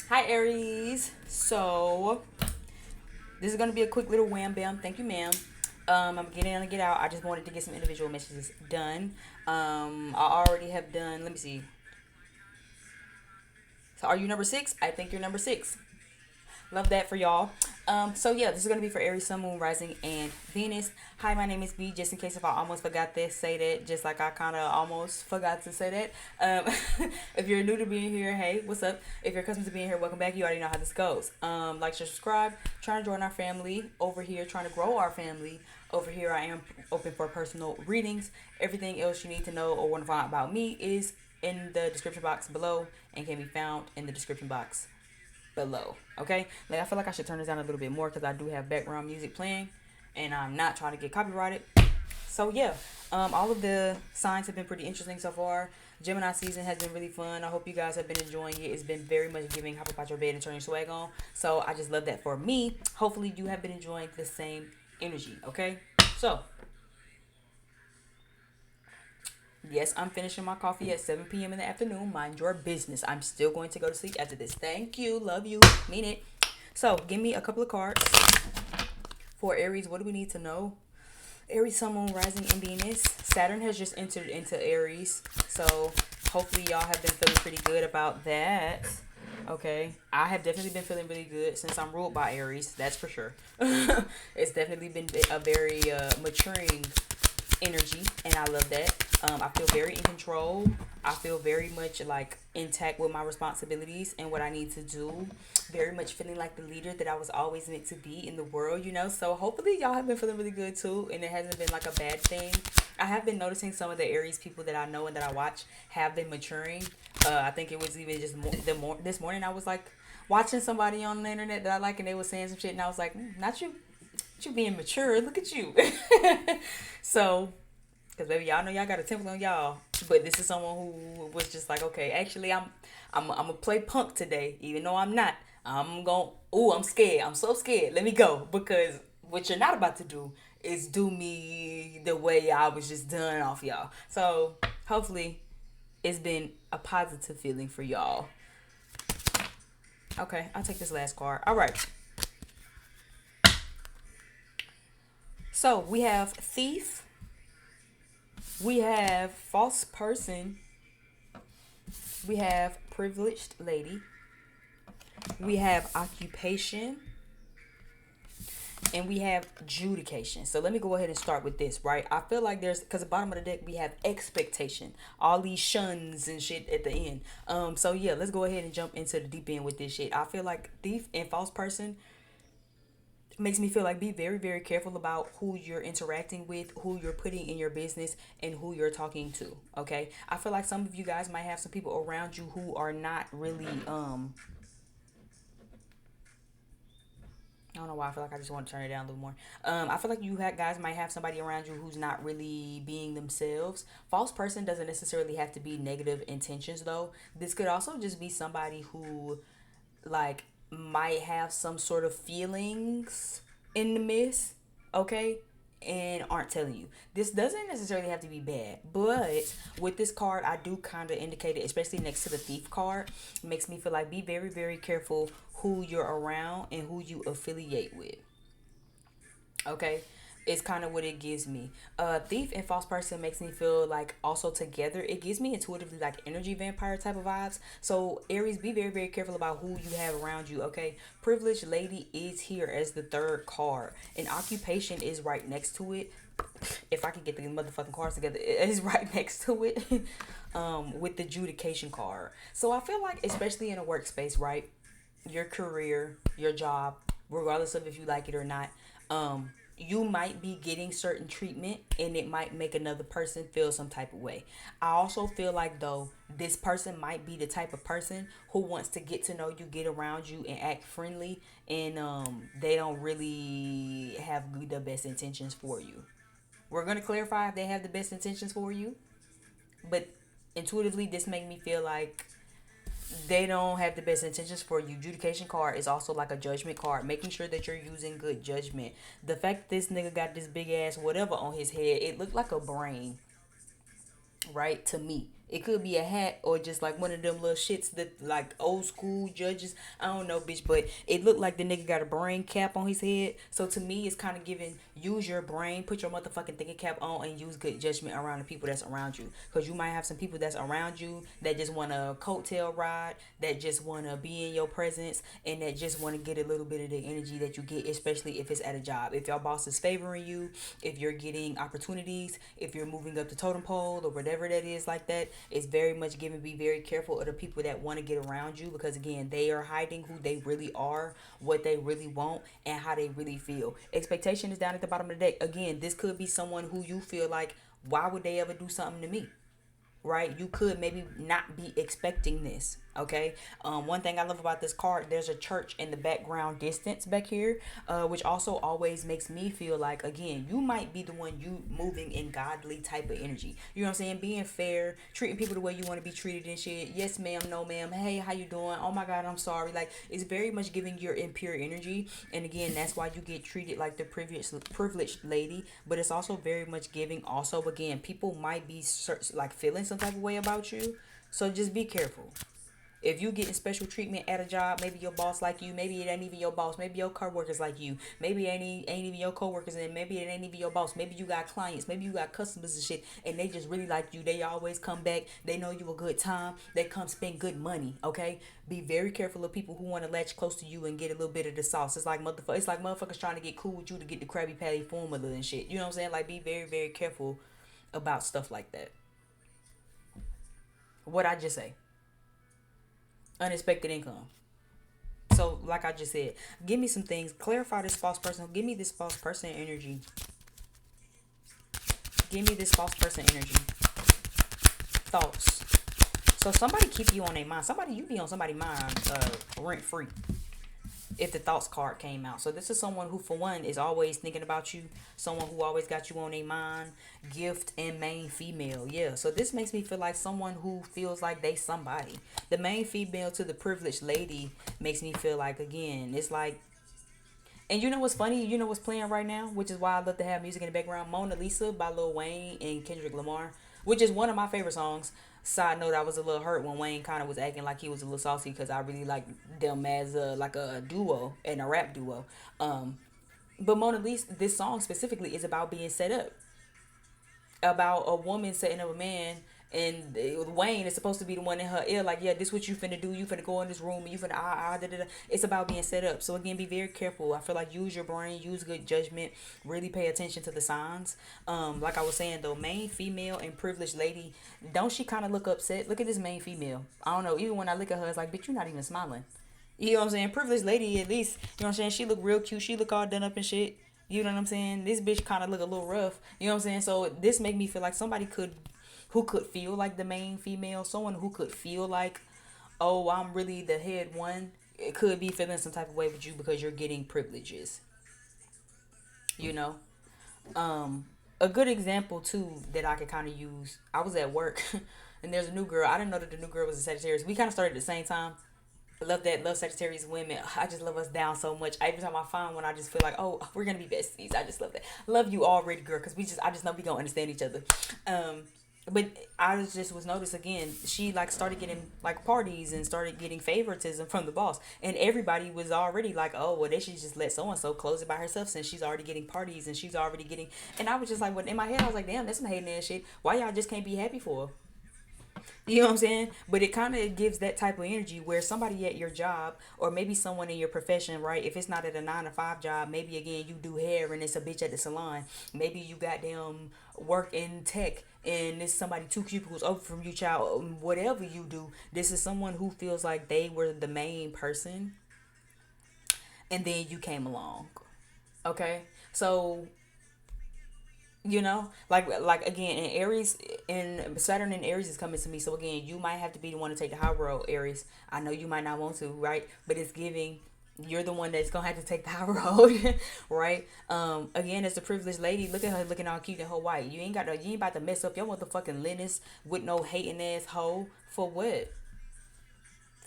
Hi, Aries. So, this is going to be a quick little wham bam. Thank you, ma'am. I'm getting in and get out. I just wanted to get some individual messages done. I already have done, let me see. So, are you number six? I think you're number six. Love that for y'all. So yeah, this is gonna be for Aries, Sun, Moon, Rising, and Venus. Hi, my name is B. Just in case if I almost forgot this, say that. Just like I kind of almost forgot to say that. If you're new to being here, hey, what's up? If you're accustomed to being here, welcome back. You already know how this goes. Like, share, subscribe. Trying to join our family over here. Trying to grow our family over here. I am open for personal readings. Everything else you need to know or want to find out about me is in the description box below and can be found in the description box below. Okay, like I feel like I should turn this down a little bit more because I do have background music playing and I'm not trying to get copyrighted. So yeah, all of the signs have been pretty interesting so far. Gemini season has been really fun. I hope you guys have been enjoying it. It's been very much giving hop up out your bed and turn your swag on. So I just love that for me. Hopefully you have been enjoying the same energy. Okay, so yes, I'm finishing my coffee at 7 p.m. in the afternoon. Mind your business. I'm still going to go to sleep after this. Thank you. Love you. Mean it. So, give me a couple of cards for Aries. What do we need to know? Aries, Sun, Moon, Rising, and Venus. Saturn has just entered into Aries. So, hopefully, y'all have been feeling pretty good about that. Okay. I have definitely been feeling really good since I'm ruled by Aries. That's for sure. It's definitely been a very maturing energy, and I love that. I feel very in control. I feel very much like intact with my responsibilities and what I need to do. Very much feeling like the leader that I was always meant to be in the world, you know. So hopefully y'all have been feeling really good too, and it hasn't been like a bad thing. I have been noticing some of the Aries people that I know and that I watch have been maturing. I think it was even just this morning I was like watching somebody on the internet that I like, and they were saying some shit, and I was like, not you. You being mature. Look at you. So, because baby, y'all know y'all got a temple on y'all. But this is someone who was just like, okay, actually, I'm gonna play punk today, even though I'm not. I'm going. Ooh, I'm scared. I'm so scared. Let me go because what you're not about to do is do me the way I was just done off y'all. So hopefully, it's been a positive feeling for y'all. Okay, I'll take this last card. All right. So we have thief. We have false person. We have privileged lady. We have occupation. And we have judication. So let me go ahead and start with this, right? I feel like there's, because the bottom of the deck, we have expectation. All these shuns and shit at the end. So yeah, let's go ahead and jump into the deep end with this shit. I feel like thief and false person makes me feel like be very very careful about who you're interacting with, who you're putting in your business, and who you're talking to. Okay, I feel like some of you guys might have some people around you who are not really I don't know why I feel like I just want to turn it down a little more. I feel like guys might have somebody around you who's not really being themselves. False person doesn't necessarily have to be negative intentions though. This could also just be somebody who like might have some sort of feelings in the midst, okay, and aren't telling you. This doesn't necessarily have to be bad, but with this card I do kind of indicate it, especially next to the thief card. It makes me feel like be very very careful who you're around and who you affiliate with. Okay, it's kind of what it gives me. Thief and false person makes me feel like also together it gives me intuitively like energy vampire type of vibes. So Aries, be very very careful about who you have around you. Okay, privileged lady is here as the third card, and occupation is right next to it. If I can get the motherfucking cards together, it is right next to it. With the judication card. So I feel like especially in a workspace, right, your career, your job, regardless of if you like it or not, you might be getting certain treatment and it might make another person feel some type of way. I also feel like though this person might be the type of person who wants to get to know you, get around you, and act friendly, and they don't really have the best intentions for you. We're gonna clarify if they have the best intentions for you, but intuitively this made me feel like they don't have the best intentions for you. Judication card is also like a judgment card, making sure that you're using good judgment. The fact that this nigga got this big ass whatever on his head, it looked like a brain, right? To me, It could be a hat or just like one of them little shits that like old school judges. I don't know, bitch, but it looked like the nigga got a brain cap on his head. So to me, it's kind of giving use your brain, put your motherfucking thinking cap on, and use good judgment around the people that's around you. Because you might have some people that's around you that just want to coattail ride, that just want to be in your presence, and that just want to get a little bit of the energy that you get, especially if it's at a job. If your boss is favoring you, if you're getting opportunities, if you're moving up the totem pole or whatever that is like that, it's very much given. Be very careful of the people that want to get around you, because again, they are hiding who they really are, what they really want, and how they really feel. Expectation is down at the bottom of the deck. Again, this could be someone who you feel like, why would they ever do something to me? Right? You could maybe not be expecting this. Okay. One thing I love about this card, there's a church in the background distance back here, which also always makes me feel like, again, you might be the one you moving in godly type of energy. You know what I'm saying? Being fair, treating people the way you want to be treated and shit. Yes, ma'am. No, ma'am. Hey, how you doing? Oh my God, I'm sorry. Like, it's very much giving your impure energy. And again, that's why you get treated like the privileged lady. But it's also very much giving. Also, again, people might be like feeling some type of way about you. So just be careful. If you getting special treatment at a job, maybe your boss like you, maybe it ain't even your boss, maybe your coworkers like you, maybe it ain't even your coworkers, and maybe it ain't even your boss, maybe you got clients, maybe you got customers and shit, and they just really like you. They always come back. They know you a good time. They come spend good money. Okay, be very careful of people who want to latch close to you and get a little bit of the sauce. It's like motherfuckers trying to get cool with you to get the Krabby Patty formula and shit. You know what I'm saying? Like, be very very careful about stuff like that. What I just say, unexpected income. So, like I just said, give me some things. Clarify this false person. Give me this false person energy. Give me this false person energy. Thoughts. So somebody keep you on their mind. Somebody, you be on somebody's mind rent free. If the thoughts card came out. So this is someone who, for one, is always thinking about you. Someone who always got you on their mind. Gift and main female. Yeah. So this makes me feel like someone who feels like they somebody. The main female to the privileged lady makes me feel like, again, it's like, and you know what's funny? You know what's playing right now? Which is why I love to have music in the background. Mona Lisa by Lil Wayne and Kendrick Lamar, which is one of my favorite songs. Side note, I was a little hurt when Wayne kind of was acting like he was a little saucy, because I really like them as like a duo and a rap duo. But Mona Lisa, this song specifically is about being set up, about a woman setting up a man, and Wayne is supposed to be the one in her ear, like, yeah, this what you finna do. You finna go in this room and you finna da, da, da. It's about being set up. So again, be very careful. I feel like use your brain, use good judgment, really pay attention to the signs. Like I was saying though, main female and privileged lady, don't she kind of look upset? Look at this main female. I don't know. Even when I look at her, it's like, bitch, you're not even smiling. You know what I'm saying? Privileged lady, at least, you know what I'm saying? She look real cute. She look all done up and shit. You know what I'm saying? This bitch kind of look a little rough. You know what I'm saying? So this make me feel like somebody who could feel like the main female, someone who could feel like, oh, I'm really the head one. It could be feeling some type of way with you because you're getting privileges. You know, a good example too that I could kind of use. I was at work, and there's a new girl. I didn't know that the new girl was a Sagittarius. We kind of started at the same time. I love that. Love Sagittarius women. I just love us down so much. Every time I find one, I just feel like, oh, we're gonna be besties. I just love that. Love you already, girl, because I just know we gonna understand each other. But was noticed again. She like started getting like parties and started getting favoritism from the boss, and everybody was already like, oh, well, they should just let so and so close it by herself since she's already getting parties and she's already getting. And I was just like, what in my head, I was like, damn, that's some hating ass shit. Why y'all just can't be happy for her? You know what I'm saying? But it kind of gives that type of energy where somebody at your job, or maybe someone in your profession, right? If it's not at a 9 to 5 job, maybe again you do hair and it's a bitch at the salon. Maybe you got them work in tech and it's somebody 2 cubicles over from you, child. Whatever you do, this is someone who feels like they were the main person, and then you came along. Okay, so like again, in Aries, and Saturn in Aries is coming to me. So again, you might have to be the one to take the high road, Aries. I know you might not want to, right? But it's giving you're the one that's gonna have to take the high road. Right? Again, as the privileged lady, look at her looking all cute in her white. You ain't about to mess up your motherfucking linens with no hating ass hoe. For what?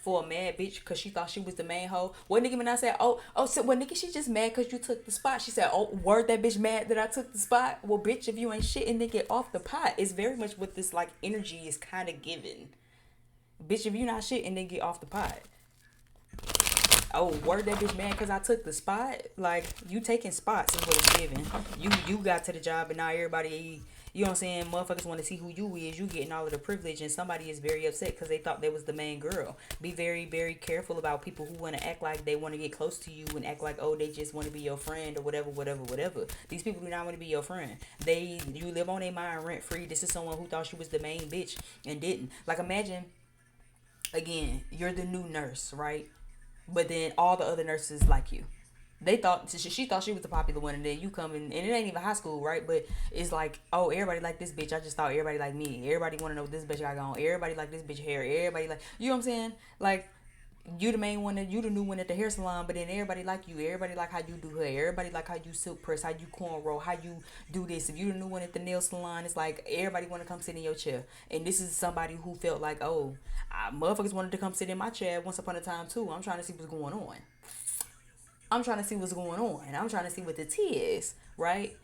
for a mad bitch because she thought she was the main hoe. What nigga when I said, so well nigga, she just mad because you took the spot. She said, oh, word that bitch mad that I took the spot. Well, bitch, if you ain't shit and then get off the pot. It's very much what this like energy is kind of giving. Bitch, if you not shit and then get off the pot. Oh, word that bitch mad because I took the spot. Like, you taking spots is what it's giving. You got to the job and now everybody, you know what I'm saying, motherfuckers want to see who you is. You getting all of the privilege and somebody is very upset because they thought they was the main girl. Be very, very careful about people who want to act like they want to get close to you and act like, oh, they just want to be your friend or whatever. These people do not want to be your friend. You live on their mind rent free. This is someone who thought she was the main bitch and didn't. Like, imagine, again, you're the new nurse, right? But then all the other nurses like you. They thought she thought she was the popular one, and then you come in, and it ain't even high school, right? But it's like, oh, everybody like this bitch. I just thought everybody like me. Everybody want to know what this bitch got going. Everybody like this bitch hair. Everybody like, you know what I'm saying? Like, you the main one, you the new one at the hair salon, but then everybody like you. Everybody like how you do hair. Everybody like how you silk press, how you cornrow, how you do this. If you the new one at the nail salon, it's like everybody want to come sit in your chair. And this is somebody who felt like, oh, motherfuckers wanted to come sit in my chair once upon a time too. I'm trying to see what's going on. I'm trying to see what's going on. I'm trying to see what the tea is, right?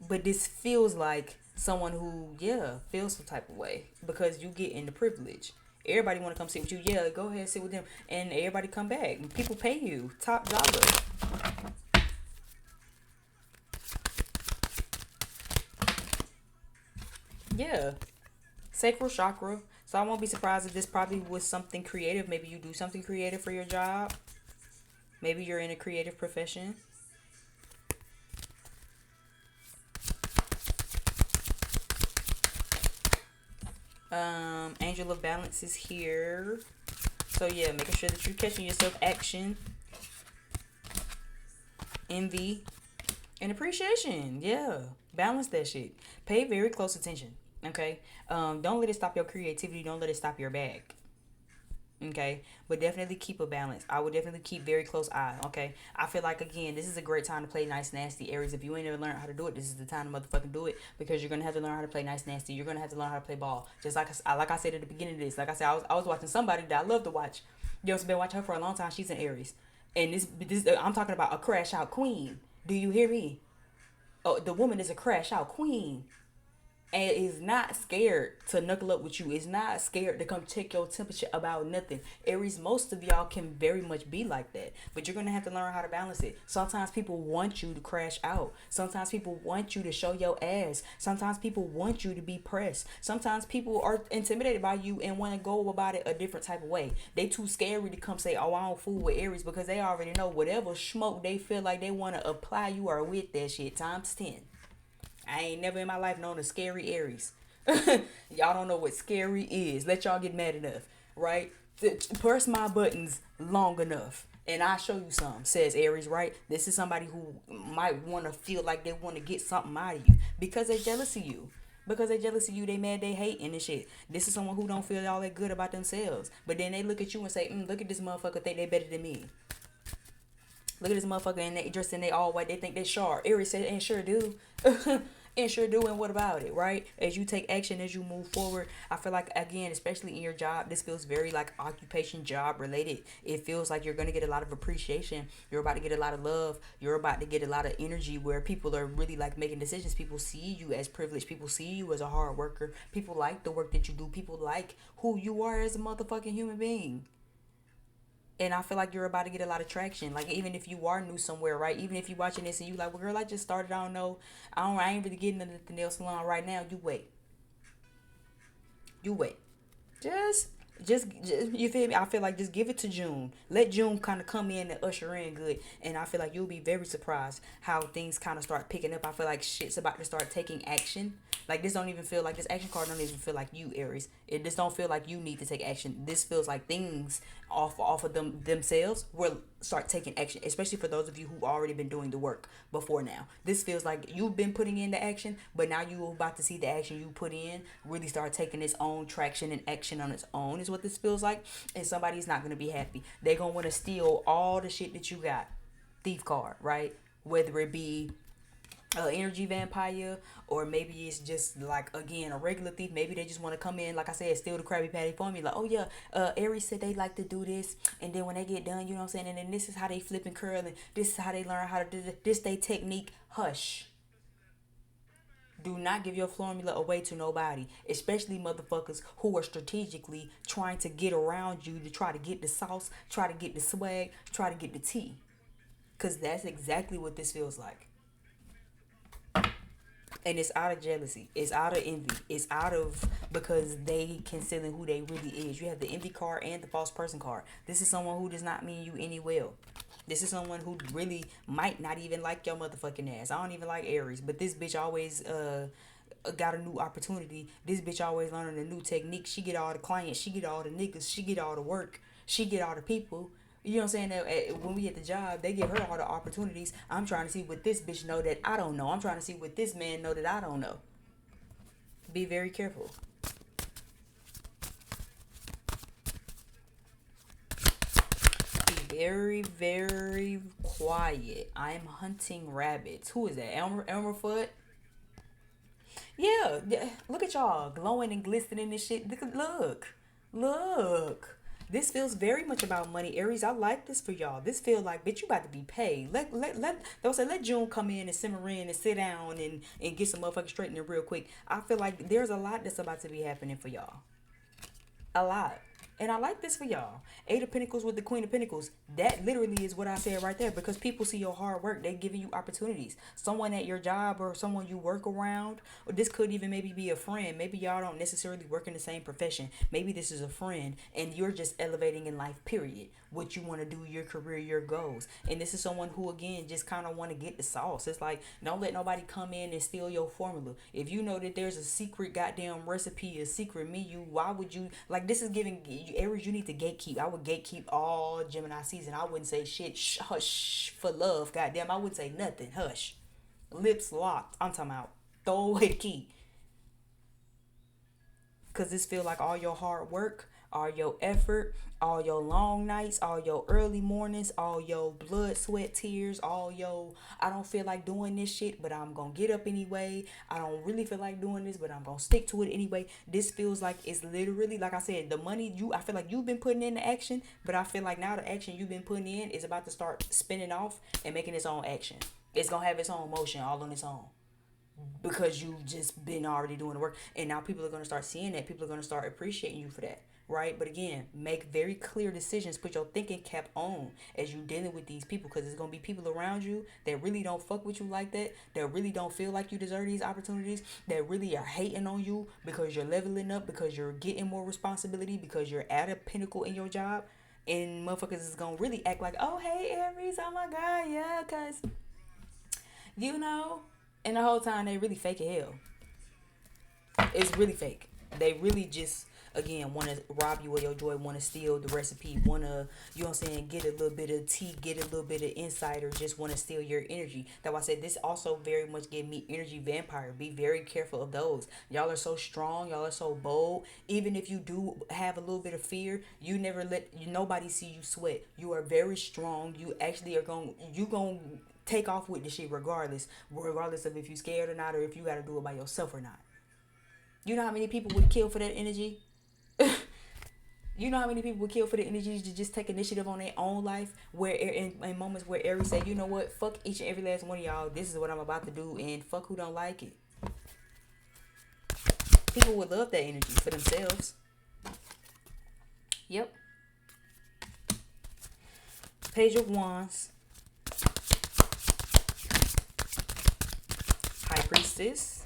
But this feels like someone who, yeah, feels some type of way because you get in the privilege. Everybody want to come sit with you. Yeah, go ahead, sit with them. And everybody come back. People pay you. Top dollar. Yeah. Sacral chakra. So I won't be surprised if this probably was something creative. Maybe you do something creative for your job. Maybe you're in a creative profession. Angel of Balance is here. So yeah, making sure that you're catching yourself. Action, envy, and appreciation. Yeah, balance that shit. Pay very close attention. Okay. Don't let it stop your creativity. Don't let it stop your bag. Okay, but definitely keep a balance. I would definitely keep very close eye. Okay, I feel like again, this is a great time to play nice nasty, Aries. If you ain't never learned how to do it, this is the time to motherfucking do it because you're gonna have to learn how to play nice nasty. You're gonna have to learn how to play ball. Just like I said at the beginning of this. Like I said, I was watching somebody that I love to watch. You know, been watching her for a long time. She's an Aries, and this I'm talking about a crash out queen. Do you hear me? Oh, the woman is a crash out queen and is not scared to knuckle up with you. Is not scared to come check your temperature about nothing. Aries, most of y'all can very much be like that, but you're gonna have to learn how to balance it. Sometimes people want you to crash out. Sometimes people want you to show your ass. Sometimes people want you to be pressed. Sometimes people are intimidated by you and want to go about it a different type of way. They too scary to come say, oh, I don't fool with Aries, because they already know whatever smoke they feel like they want to apply, you are with that shit times 10. I ain't never in my life known a scary Aries. Y'all don't know what scary is. Let y'all get mad enough, right? Press my buttons long enough and I'll show you some, says Aries, right? This is somebody who might want to feel like they want to get something out of you because they jealous of you. Because they jealous of you, they mad, they hate and shit. This is someone who don't feel all that good about themselves. But then they look at you and say, look at this motherfucker, think they better than me. Look at this motherfucker and they dressed in they all white. They think they sharp. Aries said, and sure do. And sure do. And what about it, right? As you take action, as you move forward, I feel like, again, especially in your job, this feels very like occupation, job related. It feels like you're going to get a lot of appreciation. You're about to get a lot of love. You're about to get a lot of energy where people are really like making decisions. People see you as privileged. People see you as a hard worker. People like the work that you do. People like who you are as a motherfucking human being. And I feel like you're about to get a lot of traction. Like, even if you are new somewhere, right? Even if you're watching this and you like, well, girl, I just started. I don't know. I ain't really getting into the nail salon right now. You wait. You wait. Just you feel me? I feel like just give it to June. Let June kind of come in and usher in good. And I feel like you'll be very surprised how things kind of start picking up. I feel like shit's about to start taking action. Like, this don't even feel like, this action card don't even feel like you, Aries. It just don't feel like you need to take action. This feels like things off of themselves will start taking action, especially for those of you who already been doing the work before now. This feels like you've been putting in the action, but now you're about to see the action you put in really start taking its own traction and action on its own, is what this feels like. And somebody's not going to be happy. They're going to want to steal all the shit that you got. Thief card, right? Whether it be energy vampire, or maybe it's just like again a regular thief. Maybe they just want to come in, like I said, steal the Krabby Patty for me. Like, oh yeah, Aries said they like to do this, and then when they get done, you know what I'm saying, and then this is how they flip and curl, and this is how they learn how to do this. They technique. Hush. Do not give your formula away to nobody, especially motherfuckers who are strategically trying to get around you to try to get the sauce, try to get the swag, try to get the tea. Because that's exactly what this feels like. And it's out of jealousy, it's out of envy, it's out of because they considering who they really is. You have the envy card and the false person card. This is someone who does not mean you any well. This is someone who really might not even like your motherfucking ass. I don't even like Aries, but this bitch always got a new opportunity. This bitch always learning a new technique. She get all the clients, she get all the niggas, she get all the work, she get all the people. You know what I'm saying? That when we get the job, they give her all the opportunities. I'm trying to see what this bitch know that I don't know. I'm trying to see what this man know that I don't know. Be very careful. Be very, very quiet. I'm hunting rabbits. Who is that? Elmer Fudd? Yeah, yeah. Look at y'all glowing and glistening and shit. Look. This feels very much about money, Aries. I like this for y'all. This feel like, bitch, you about to be paid. They'll say let June come in and simmer in and sit down and get some motherfucking straightening real quick. I feel like there's a lot that's about to be happening for y'all. A lot. And I like this for y'all. Eight of Pentacles with the Queen of Pentacles. That literally is what I said right there. Because people see your hard work. They giving you opportunities. Someone at your job or someone you work around. Or this could even maybe be a friend. Maybe y'all don't necessarily work in the same profession. Maybe this is a friend. And you're just elevating in life, period. What you want to do, your career, your goals. And this is someone who, again, just kind of want to get the sauce. It's like, don't let nobody come in and steal your formula. If you know that there's a secret goddamn recipe, a secret menu, why would you, like, this is giving, Aries, you need to gatekeep. I would gatekeep all Gemini season. I wouldn't say shit, hush, for love, goddamn. I wouldn't say nothing, hush. Lips locked. I'm talking about throw away the key. Because this feel like all your hard work, all your effort, all your long nights, all your early mornings, all your blood, sweat, tears, all your I don't feel like doing this shit, but I'm gonna get up anyway. I don't really feel like doing this, but I'm gonna stick to it anyway. This feels like it's literally, like I said, the money I feel like you've been putting in the action, but I feel like now the action you've been putting in is about to start spinning off and making its own action. It's gonna have its own motion all on its own because you've just been already doing the work, and now people are going to start seeing that. People are going to start appreciating you for that, right? But again, make very clear decisions. Put your thinking cap on as you dealing with these people, because there's going to be people around you that really don't fuck with you like that really don't feel like you deserve these opportunities, that really are hating on you because you're leveling up, because you're getting more responsibility, because you're at a pinnacle in your job. And motherfuckers is going to really act like, oh hey Aries, oh my god, yeah, because you know, and the whole time they really fake as hell. It's really fake. They really just, again, want to rob you of your joy, want to steal the recipe, want to, you know what I'm saying, get a little bit of tea, get a little bit of insight, or just want to steal your energy. That's why I said this also very much gave me energy vampire. Be very careful of those. Y'all are so strong. Y'all are so bold. Even if you do have a little bit of fear, you never let nobody see you sweat. You are very strong. You actually are going to take off with the shit regardless of if you scared or not, or if you got to do it by yourself or not. You know how many people would kill for that energy? You know how many people would kill for the energy to just take initiative on their own life, where in moments where Aries say, you know what, fuck each and every last one of y'all, this is what I'm about to do, and fuck who don't like it. People would love that energy for themselves. Yep. Page of Wands. High Priestess.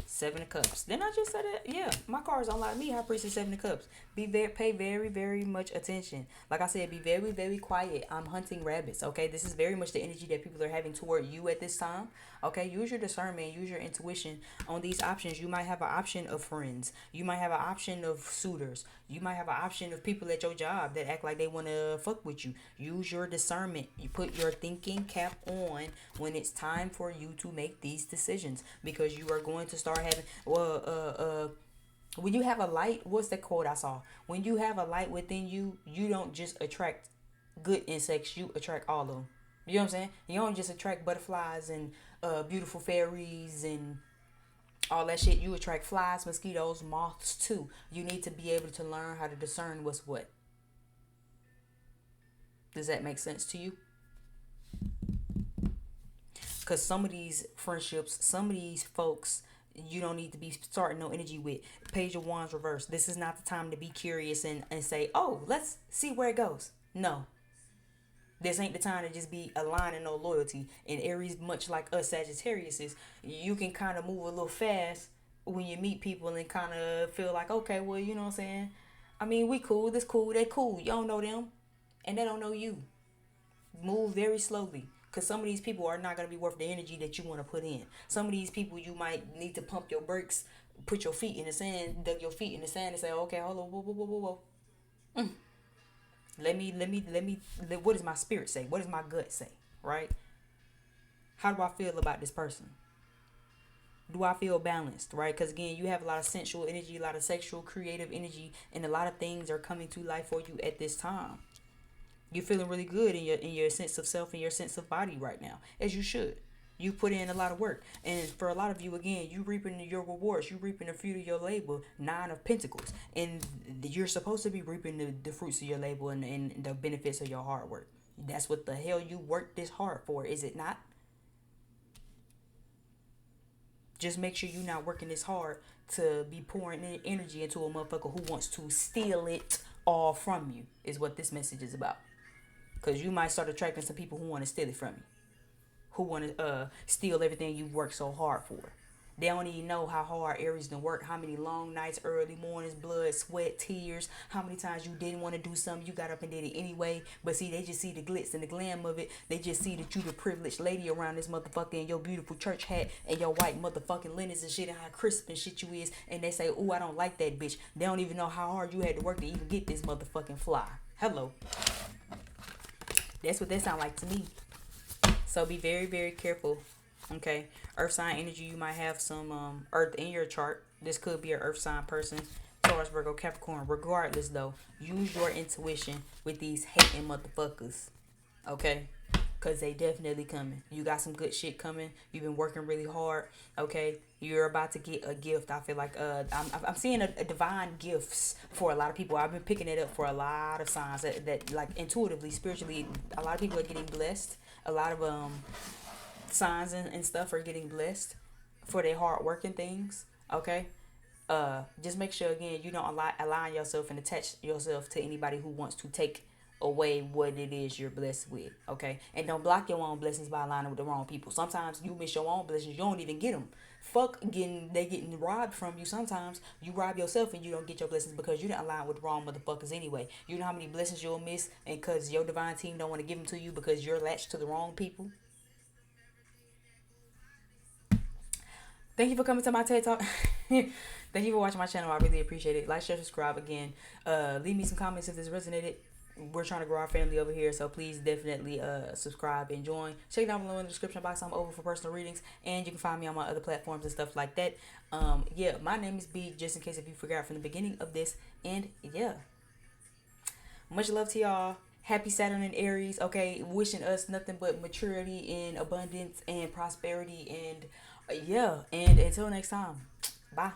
Seven of Cups. Didn't I just say that? Yeah, my cards don't like me. High Priestess, Seven of Cups. Pay very, very much attention. Like I said, be very, very quiet. I'm hunting rabbits. Okay, this is very much the energy that people are having toward you at this time. Okay, use your discernment, use your intuition on these options. You might have an option of friends. You might have an option of suitors. You might have an option of people at your job that act like they want to fuck with you. Use your discernment. You put your thinking cap on when it's time for you to make these decisions, because you are going to start having when you have a light, what's that quote I saw? When you have a light within you, you don't just attract good insects, you attract all of them. You know what I'm saying? You don't just attract butterflies and beautiful fairies and all that shit. You attract flies, mosquitoes, moths too. You need to be able to learn how to discern what's what. Does that make sense to you? Because some of these friendships, some of these folks, you don't need to be starting no energy with. Page of Wands reverse. This is not the time to be curious and say, oh, let's see where it goes. No. This ain't the time to just be aligning no loyalty. And Aries, much like us Sagittarius, is you can kind of move a little fast when you meet people and kind of feel like, okay, well, you know what I'm saying? I mean, we cool, this cool, they cool. You don't know them and they don't know you. Move very slowly. Because some of these people are not going to be worth the energy that you want to put in. Some of these people you might need to pump your brakes, put your feet in the sand, dug your feet in the sand and say, okay, hold on, whoa, whoa, whoa, whoa, whoa. What does my spirit say? What does my gut say? Right? How do I feel about this person? Do I feel balanced? Right? Because again, you have a lot of sensual energy, a lot of sexual, creative energy, and a lot of things are coming to life for you at this time. You're feeling really good in your sense of self and your sense of body right now, as you should. You put in a lot of work, and for a lot of you, again, you reaping your rewards. You reaping the fruit of your labor. 9 of Pentacles, and you're supposed to be reaping the fruits of your labor and the benefits of your hard work. That's what the hell you worked this hard for, is it not? Just make sure you're not working this hard to be pouring energy into a motherfucker who wants to steal it all from you, is what this message is about. Because you might start attracting some people who want to steal it from you. Who want to steal everything you've worked so hard for. They don't even know how hard Aries done work. How many long nights, early mornings, blood, sweat, tears. How many times you didn't want to do something. You got up and did it anyway. But see, they just see the glitz and the glam of it. They just see that you the privileged lady around this motherfucker in your beautiful church hat and your white motherfucking linens and shit and how crisp and shit you is. And they say, oh, I don't like that bitch. They don't even know how hard you had to work to even get this motherfucking fly. Hello. That's what that sound like to me. So be very, very careful. Okay. Earth sign energy. You might have some earth in your chart. This could be an earth sign person. Taurus, Virgo, Capricorn. Regardless, though, use your intuition with these hating motherfuckers. Okay. Because they definitely coming. You got some good shit coming. You've been working really hard. Okay. You're about to get a gift. I feel like I'm seeing a divine gifts for a lot of people. I've been picking it up for a lot of signs that like intuitively, spiritually, a lot of people are getting blessed. A lot of signs and stuff are getting blessed for their hard work and things. Okay. Just make sure again you don't align yourself and attach yourself to anybody who wants to take away what it is you're blessed with. Okay. And don't block your own blessings by aligning with the wrong people. Sometimes you miss your own blessings, you don't even get them. Fuck they getting robbed from you. Sometimes you rob yourself and you don't get your blessings because you didn't align with the wrong motherfuckers anyway. You know how many blessings you'll miss and because your divine team don't want to give them to you because you're latched to the wrong people. Thank you for coming to my TED Talk. Thank you for watching my channel. I really appreciate it. Like, share, subscribe again. Leave me some comments if this resonated. We're trying to grow our family over here, so please definitely subscribe and join. Check down below in the description box. I'm over for personal readings, and you can find me on my other platforms and stuff like that. Yeah, my name is B, just in case if you forgot from the beginning of this. And yeah, much love to y'all. Happy Saturn and Aries. Okay, wishing us nothing but maturity and abundance and prosperity and yeah. And until next time, bye.